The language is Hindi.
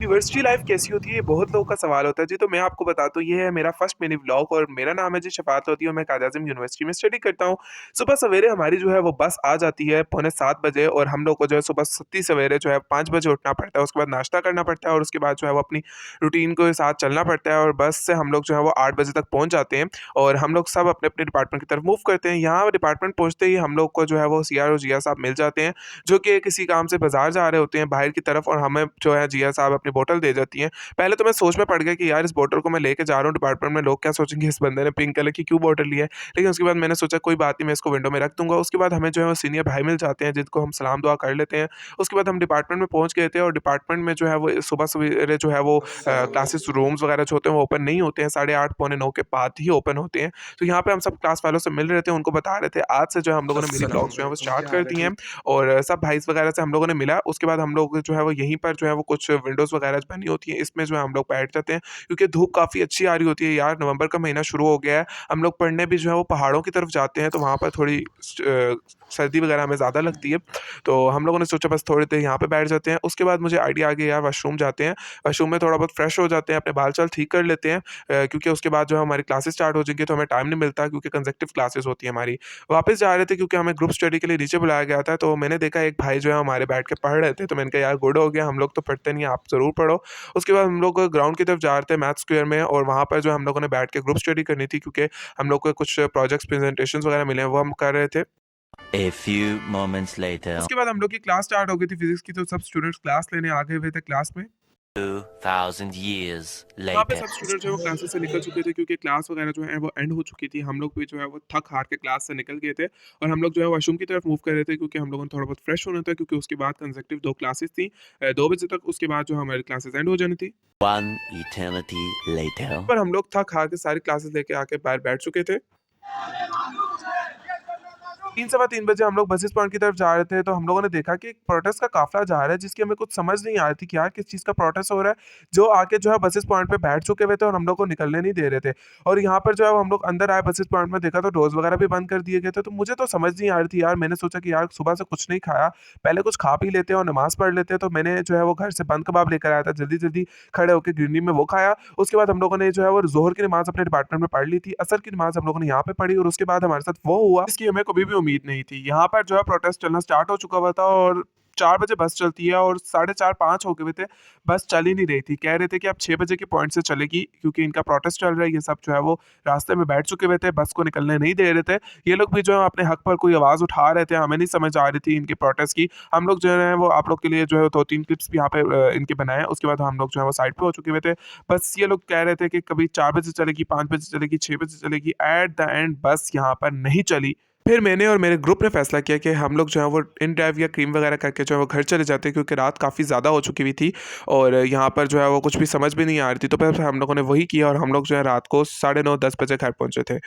यूनिवर्सिटी लाइफ कैसी होती है? ये बहुत लोगों का सवाल होता है जी, तो मैं आपको बताता हूँ, ये है मेरा फर्स्ट मिनी व्लॉग और मेरा नाम है जी शफ़ात लोधी और मैं कायद-ए-आज़म यूनिवर्सिटी में स्टडी करता हूँ। सुबह सवेरे हमारी जो है वो बस आ जाती है पौने 7 बजे और हम लोग को जो है सुबह सत्ती सवेरे जो है 5 बजे उठना पड़ता है, उसके बाद नाश्ता करना पड़ता है और उसके बाद जो है वो अपनी रूटीन के साथ चलना पड़ता है और बस से हम लोग जो है वो 8 बजे तक पहुँच जाते हैं और हम लोग सब अपने-अपने डिपार्टमेंट की तरफ मूव करते हैं। यहाँ डिपार्टमेंट पहुँचते ही हम लोग को जो है वो सीआर और जीआ साहब मिल जाते हैं, जो कि किसी काम से बाज़ार जा रहे होते हैं बाहर की तरफ और हमें जो है जीआ साहब अपनी बोतल दे जाती हैं। पहले तो मैं सोच में पड़ गया कि यार इस बॉटल को मैं लेके जा रहा हूँ डिपार्टमेंट में, लोग क्या सोचेंगे इस बंदे ने पिंक कलर की क्यों बॉटल ली है। लेकिन उसके बाद मैंने सोचा कोई बात नहीं, मैं इसको विंडो में रख दूँगा। उसके बाद हमें जो है वो सीनियर भाई मिल जाते हैं जिनको हम सलाम दुआ कर लेते हैं। उसके बाद हम डिपार्टमेंट में पहुँच गए थे और डिपार्टमेंट में जो है वो सुबह सवेरे जो है वो क्लासेस रूम्स वगैरह जो होते हैं वो ओपन नहीं होते हैं, 8:30 पौने 9 के बाद ही ओपन होते हैं। तो यहाँ पे हम सब क्लास वालों से मिल रहे थे, उनको बता रहे थे आज से जो है हम लोगों ने मिनी अस्सलाम ब्लॉग्स जो है वो वालेकुम, स्टार्ट क्या कर हाल है? दिए हैं ठीक? और सब भाइस वगैरह से हम लोगों ने मिला। उसके बाद हम लोग जो है वो यहीं पर जो है वो कुछ विंडोज़ वगैरह बनी होती हैं, इसमें जो है हम लोग बैठ जाते हैं क्योंकि धूप काफ़ी अच्छी आ रही होती है यार, नवंबर का महीना शुरू हो गया है। हम लोग पढ़ने भी जो है वो पहाड़ों की तरफ जाते हैं, तो वहाँ पर थोड़ी सर्दी वगैरह हमें ज़्यादा लगती है। तो हम लोगों ने सोचा बस थोड़ी देर यहाँ पे बैठ जाते हैं। उसके बाद मुझे आइडिया आ गया यार वॉशरूम जाते हैं। वॉशरूम में थोड़ा बहुत फ्रेश हो जाते हैं, अपने बाल-चाल ठीक कर लेते हैं क्योंकि उसके बाद जो है हमारी क्लासेस स्टार्ट हो जाएँगी तो हमें टाइम नहीं मिलता क्योंकि कंसेक्टिव क्लासेस होती है हमारी। वापस जा रहे थे क्योंकि हमें ग्रुप स्टडी के लिए नीचे बुलाया गया था, तो मैंने देखा एक भाई जो है हमारे बैठ के पढ़ रहे थे, तो मैंने कहा यार गुड हो गया, हम लोग तो पढ़ते नहीं हैं, आप ज़रूर पढ़ो। उसके बाद हम लोग ग्राउंड की तरफ जा रहे थे मैथ स्क्वायर में और वहाँ पर जो हम लोगों ने बैठ के ग्रुप स्टडी करनी थी क्योंकि हम लोग को कुछ प्रोजेक्ट्स प्रेजेंटेशंस वगैरह मिले हैं, वो हम कर रहे थे। A few moments later. उसके बाद हम लोग की क्लास स्टार्ट हो गई थी फिजिक्स की, तो सब स्टूडेंट्स क्लास लेने आ गए हुए थे क्लास में। 2,000 years वहाँ पे later. सब स्टूडेंट जो है वो क्लासेस से निकल चुके थे क्योंकि क्लास वगैरह जो है वो एंड हो चुकी थी। हम लोग भी जो है वो थक-हार के क्लास से निकल गए थे और हम लोग जो है वॉशरूम की तरफ मूव कर रहे थे क्योंकि हम लोगों ने थोड़ा बहुत फ्रेश होना था क्योंकि उसके बाद कंसेक्टिव 2 क्लासेस थी 2 बजे तक, उसके बाद जो हमारी क्लासेस एंड हो जानी थी। One eternity later. पर हम लोग थक-हार के सारी क्लासेस लेके आके बाहर बैठ चुके थे। 3 सवा 3 बजे हम लोग बसेस पॉइंट की तरफ जा रहे थे, तो हम लोगों ने देखा कि एक प्रोटेस्ट का काफ़िला जा रहा है, जिसकी हमें कुछ समझ नहीं आ रही थी कि यार किस चीज़ का प्रोटेस्ट हो रहा है। जो आके जो है बसेस पॉइंट पे बैठ चुके हुए थे और हम लोग को निकलने नहीं दे रहे थे। और यहाँ पर जो है हम लोग अंदर आए बसेस पॉइंट में, देखा तो डोर्स वगैरह भी बंद कर दिए गए थे। तो मुझे तो समझ नहीं आ रही थी यार, मैंने सोचा कि यार सुबह से कुछ नहीं खाया, पहले कुछ खा पी लेते हैं और नमाज़ पढ़ लेते हैं। तो मैंने जो है वो घर से बंद कबाब लेकर आया था, जल्दी-जल्दी खड़े होके गिरनी में वो खाया। उसके बाद हम लोगों ने जो है वो ज़ोहर की नमाज़ अपने डिपार्टमेंट में पढ़ ली थी, असर की नमाज़ हम लोगों ने यहाँ पे पढ़ी और उसके बाद हमारे साथ वो हुआ जिसकी हमें कभी भी उम्मीद नहीं थी। यहाँ पर जो है प्रोटेस्ट चलना स्टार्ट हो चुका हुआ था और 4 बजे बस चलती है और साढ़े 4 5 हो गए हुए थे, बस चल ही नहीं रही थी। कह रहे थे कि अब 6 बजे के पॉइंट से चलेगी क्योंकि इनका प्रोटेस्ट चल रहा है, ये सब जो है वो रास्ते में बैठ चुके हुए थे, बस को निकलने नहीं दे रहे थे। ये लोग भी जो है अपने हक पर कोई आवाज़ उठा रहे थे, हमें नहीं समझ आ रही थी इनके प्रोटेस्ट की। हम लोग जो है वो आप लोग के लिए जो है 2-3 क्लिप्स भी यहाँ पे इनके बनाए हैं। उसके बाद हम लोग जो है वो साइड पे हो चुके हुए थे। बस ये लोग कह रहे थे कि कभी 4 बजे चलेगी, 5 बजे चलेगी, 6 बजे चलेगी। एट द एंड बस यहाँ पर नहीं चली। फिर मैंने और मेरे ग्रुप ने फैसला किया कि हम लोग जो है वो इन ड्राइव या क्रीम वगैरह करके जो है वो घर चले जाते हैं क्योंकि रात काफ़ी ज़्यादा हो चुकी हुई थी और यहाँ पर जो है वो कुछ भी समझ भी नहीं आ रही थी। तो फिर हम लोगों ने वही किया और हम लोग जो है रात को 9:30 10 बजे घर पहुँचे थे।